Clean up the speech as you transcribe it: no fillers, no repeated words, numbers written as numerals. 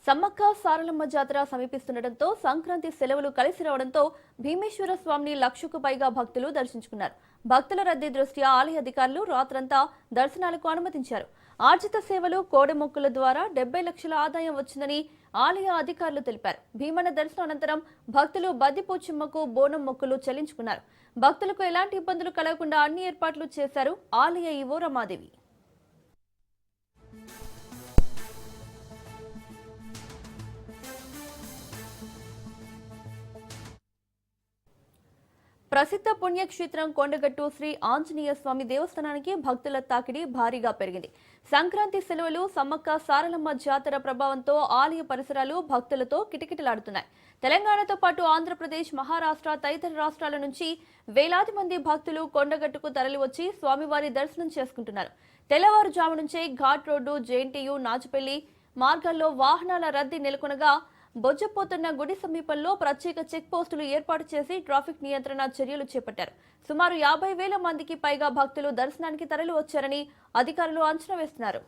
సమ్మక్క సారలమ్మ జాతర సమీపిస్తుండటంతో సంక్రాంతి సెలవులు కలిసి రావడంతో భీమేశ్వర స్వామిని లక్షకు పైగా భక్తులు దర్శించుకున్నారు. భక్తుల రద్దీ దృష్ట్యా ఆలయ అధికారులు రాత్రంతా దర్శనాలకు అనుమతించారు. ఆర్జిత సేవలు కోడెమొక్కుల ద్వారా 70 లక్షల ఆదాయం వచ్చిందని ఆలయ అధికారులు తెలిపారు. భీమన్న దర్శనం అనంతరం భక్తులు బద్దిపోచమ్మకు బోనం మొక్కులు చెల్లించుకున్నారు. భక్తులకు ఎలాంటి ఇబ్బందులు కలగకుండా అన్ని ఏర్పాట్లు చేశారు ఆలయ ఈవో రమాదేవి. ప్రసిద్ధ పుణ్యక్షేత్రం కొండగట్టు శ్రీ ఆంజనేయ స్వామి దేవస్థానానికి భక్తుల తాకిడి భారీగా పెరిగింది. సంక్రాంతి సెలవులు, సమ్మక్క సారలమ్మ జాతర ప్రభావంతో ఆలయ పరిసరాలు భక్తులతో కిటకిటలాడుతున్నాయి. తెలంగాణతో పాటు ఆంధ్రప్రదేశ్, మహారాష్ట్ర తదితర రాష్ట్రాల నుంచి వేలాది మంది భక్తులు కొండగట్టుకు తరలివచ్చి స్వామివారి దర్శనం చేసుకుంటున్నారు. తెల్లవారుజాము నుంచే ఘాట్ రోడ్డు, జేఎన్టీయూ, నాచుపల్లి మార్గాల్లో వాహనాల రద్దీ నెలకొనగా బొజ్జపోతున్న గుడి సమీపంలో ప్రత్యేక చెక్ పోస్టులు ఏర్పాటు చేసి ట్రాఫిక్ నియంత్రణ చర్యలు చేపట్టారు. సుమారు 50,000 మందికి పైగా భక్తులు దర్శనానికి తరలి వచ్చారని అధికారులు అంచనా వేస్తున్నారు.